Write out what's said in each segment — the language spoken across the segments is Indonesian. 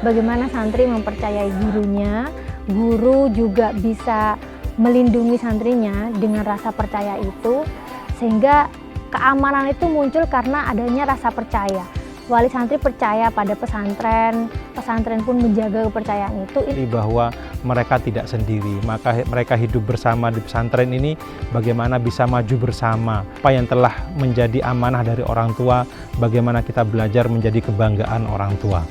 bagaimana santri mempercayai gurunya, guru juga bisa melindungi santrinya dengan rasa percaya itu, sehingga keamanan itu muncul karena adanya rasa percaya. Wali santri percaya pada pesantren, pesantren pun menjaga kepercayaan itu. Bahwa mereka tidak sendiri, maka mereka hidup bersama di pesantren ini bagaimana bisa maju bersama. Apa yang telah menjadi amanah dari orang tua, bagaimana kita belajar menjadi kebanggaan orang tua.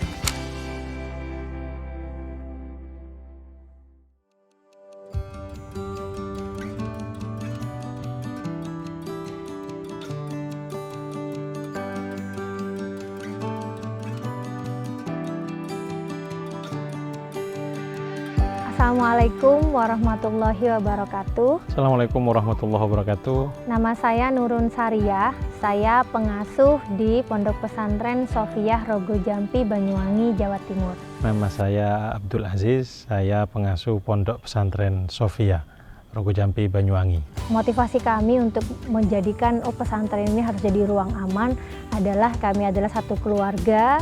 Assalamualaikum warahmatullahi wabarakatuh. Assalamualaikum warahmatullahi wabarakatuh. Nama saya Nurun Sariyah, saya pengasuh di Pondok Pesantren Sofiyah Rogo Jampi, Banyuwangi, Jawa Timur. Nama saya Abdul Aziz, saya pengasuh Pondok Pesantren Sofiyah Rogo Jampi, Banyuwangi. Motivasi kami untuk menjadikan pesantren ini harus jadi ruang aman adalah kami adalah satu keluarga.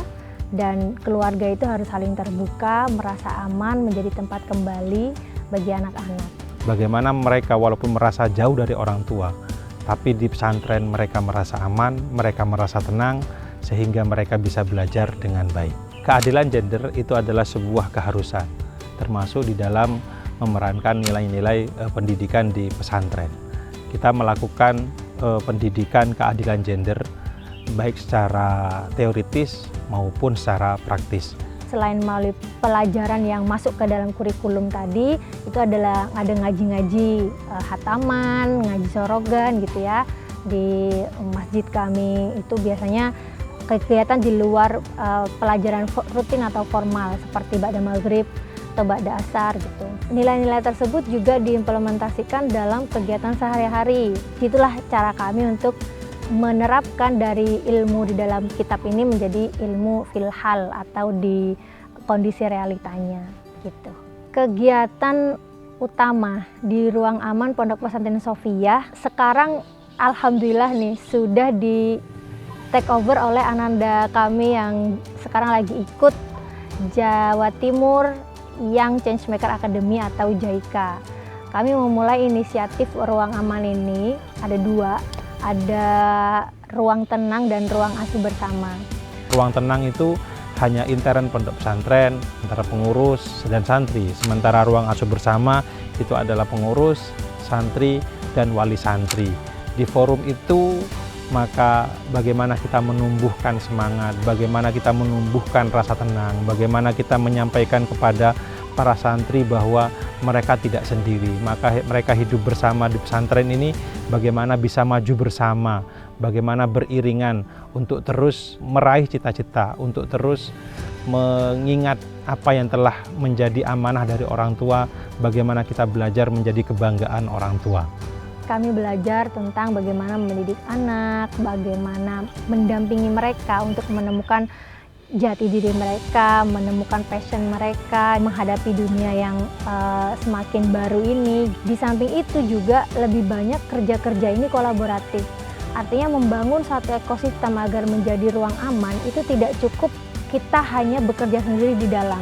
Dan keluarga itu harus saling terbuka, merasa aman, menjadi tempat kembali bagi anak-anak. Bagaimana mereka walaupun merasa jauh dari orang tua, tapi di pesantren mereka merasa aman, mereka merasa tenang, sehingga mereka bisa belajar dengan baik. Keadilan gender itu adalah sebuah keharusan, termasuk di dalam memerankan nilai-nilai pendidikan di pesantren. Kita melakukan pendidikan keadilan gender, baik secara teoritis maupun secara praktis. Selain melalui pelajaran yang masuk ke dalam kurikulum tadi, itu adalah ada ngaji-ngaji hataman, ngaji sorogan gitu ya. Di masjid kami itu biasanya kegiatan di luar pelajaran rutin atau formal seperti ba'da maghrib atau ba'da asar gitu. Nilai-nilai tersebut juga diimplementasikan dalam kegiatan sehari-hari. Itulah cara kami untuk menerapkan dari ilmu di dalam kitab ini menjadi ilmu filhal atau di kondisi realitanya gitu. Kegiatan utama di ruang aman Pondok Pesantren Sofiyah sekarang alhamdulillah nih sudah di take over oleh ananda kami yang sekarang lagi ikut Jawa Timur Young Changemaker Academy atau JAICA. Kami memulai inisiatif ruang aman ini ada dua. Ada ruang tenang dan ruang asuh bersama. Ruang tenang itu hanya intern pondok pesantren, antara pengurus dan santri. Sementara ruang asuh bersama itu adalah pengurus, santri, dan wali santri. Di forum itu maka bagaimana kita menumbuhkan semangat, bagaimana kita menumbuhkan rasa tenang, bagaimana kita menyampaikan kepada para santri bahwa mereka tidak sendiri, maka mereka hidup bersama di pesantren ini, bagaimana bisa maju bersama, bagaimana beriringan untuk terus meraih cita-cita, untuk terus mengingat apa yang telah menjadi amanah dari orang tua, bagaimana kita belajar menjadi kebanggaan orang tua. Kami belajar tentang bagaimana mendidik anak, bagaimana mendampingi mereka untuk menemukan jati diri mereka, menemukan passion mereka, menghadapi dunia yang semakin baru ini. Di samping itu juga lebih banyak kerja-kerja ini kolaboratif. Artinya membangun satu ekosistem agar menjadi ruang aman itu tidak cukup kita hanya bekerja sendiri di dalam.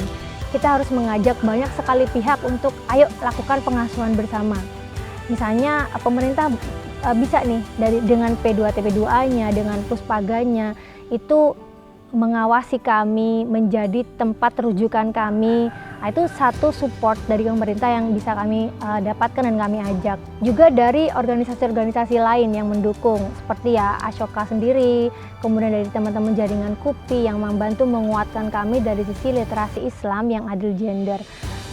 Kita harus mengajak banyak sekali pihak untuk ayo lakukan pengasuhan bersama. Misalnya pemerintah bisa nih dengan P2TP2A-nya, dengan Puspaganya itu mengawasi kami, menjadi tempat rujukan kami. Nah, itu satu support dari pemerintah yang bisa kami dapatkan dan kami ajak. Juga dari organisasi-organisasi lain yang mendukung, seperti ya Ashoka sendiri, kemudian dari teman-teman jaringan KUPI yang membantu menguatkan kami dari sisi literasi Islam yang adil gender.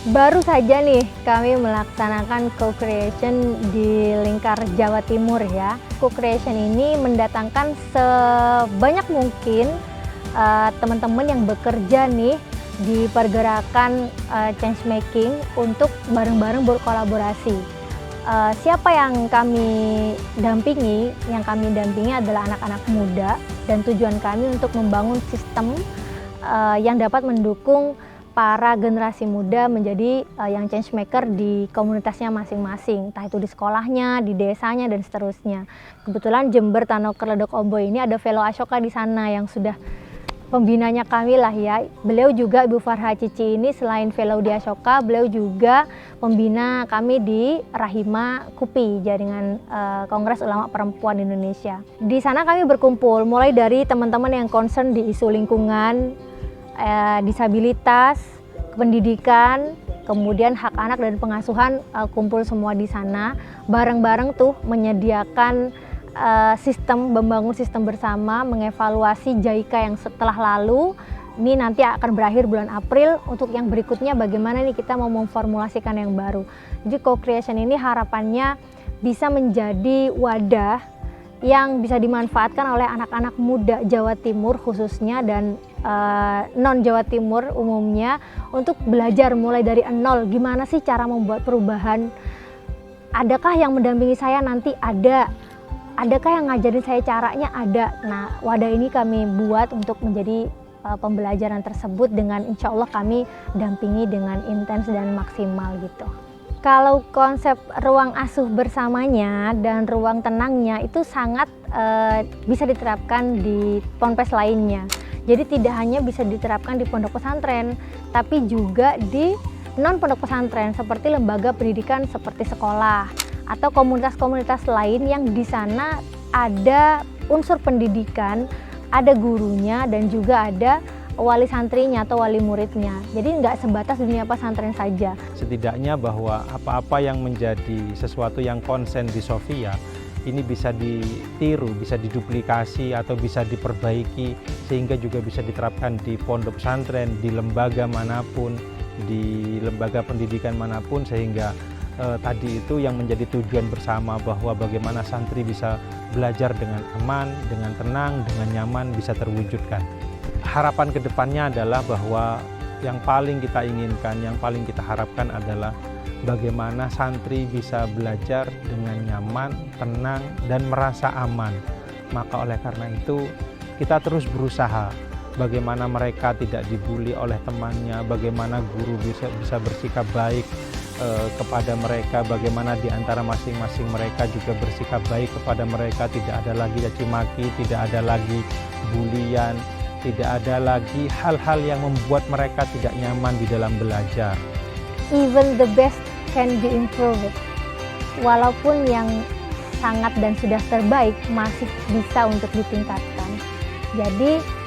Baru saja nih kami melaksanakan co-creation di lingkar Jawa Timur ya. Co-creation ini mendatangkan sebanyak mungkin teman-teman yang bekerja nih di pergerakan change making untuk bareng-bareng berkolaborasi. Siapa yang kami dampingi? Yang kami dampingi adalah anak-anak muda dan tujuan kami untuk membangun sistem yang dapat mendukung para generasi muda menjadi yang change maker di komunitasnya masing-masing, entah itu di sekolahnya, di desanya, dan seterusnya. Kebetulan Jember Tanoker Ledok Ombo ini ada Velo Ashoka di sana yang sudah pembinanya kami lah ya. Beliau juga Ibu Farha Cici ini selain fellow di Ashoka, beliau juga pembina kami di Rahima KUPI, Jaringan Kongres Ulama Perempuan Indonesia. Di sana kami berkumpul mulai dari teman-teman yang concern di isu lingkungan, disabilitas, pendidikan, kemudian hak anak dan pengasuhan, kumpul semua di sana bareng-bareng tuh menyediakan membangun sistem bersama, mengevaluasi JICA yang setelah lalu. Ini nanti akan berakhir bulan April. Untuk yang berikutnya bagaimana nih kita mau memformulasikan yang baru. Jadi co-creation ini harapannya bisa menjadi wadah yang bisa dimanfaatkan oleh anak-anak muda Jawa Timur khususnya dan non Jawa Timur umumnya untuk belajar mulai dari nol. Gimana sih cara membuat perubahan? Adakah yang mendampingi saya nanti? Adakah yang ngajarin saya caranya? Ada. Nah, wadah ini kami buat untuk menjadi pembelajaran tersebut dengan insya Allah kami dampingi dengan intens dan maksimal gitu. Kalau konsep ruang asuh bersamanya dan ruang tenangnya itu sangat bisa diterapkan di ponpes lainnya. Jadi tidak hanya bisa diterapkan di pondok pesantren, tapi juga di non pondok pesantren seperti lembaga pendidikan seperti sekolah atau komunitas-komunitas lain yang di sana ada unsur pendidikan, ada gurunya dan juga ada wali santrinya atau wali muridnya. Jadi nggak sebatas dunia pesantren saja. Setidaknya bahwa apa-apa yang menjadi sesuatu yang konsen di Sofia ini bisa ditiru, bisa diduplikasi atau bisa diperbaiki sehingga juga bisa diterapkan di pondok pesantren, di lembaga manapun, di lembaga pendidikan manapun sehingga tadi itu yang menjadi tujuan bersama bahwa bagaimana santri bisa belajar dengan aman, dengan tenang, dengan nyaman bisa terwujudkan. Harapan kedepannya adalah bahwa yang paling kita inginkan, yang paling kita harapkan adalah bagaimana santri bisa belajar dengan nyaman, tenang, dan merasa aman. Maka oleh karena itu kita terus berusaha bagaimana mereka tidak dibully oleh temannya, bagaimana guru bisa bersikap baik kepada mereka, bagaimana di antara masing-masing mereka juga bersikap baik kepada mereka, tidak ada lagi caci maki, tidak ada lagi bulian, tidak ada lagi hal-hal yang membuat mereka tidak nyaman di dalam belajar. Even the best can be improved. Walaupun yang sangat dan sudah terbaik masih bisa untuk ditingkatkan. Jadi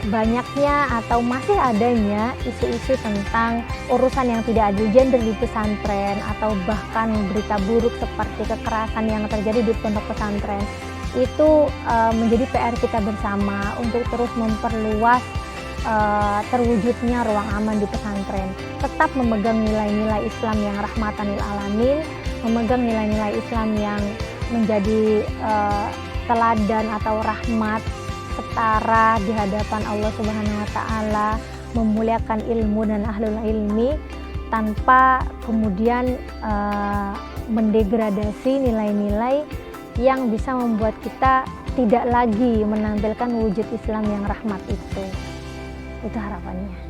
banyaknya atau masih adanya isu-isu tentang urusan yang tidak adil gender di pesantren atau bahkan berita buruk seperti kekerasan yang terjadi di pondok pesantren itu menjadi PR kita bersama untuk terus memperluas terwujudnya ruang aman di pesantren. Tetap memegang nilai-nilai Islam yang rahmatan lil alamin, memegang nilai-nilai Islam yang menjadi teladan atau rahmat setara di hadapan Allah Subhanahu wa taala, memuliakan ilmu dan ahlul ilmi tanpa kemudian mendegradasi nilai-nilai yang bisa membuat kita tidak lagi menampilkan wujud Islam yang rahmat itu. Itu harapannya.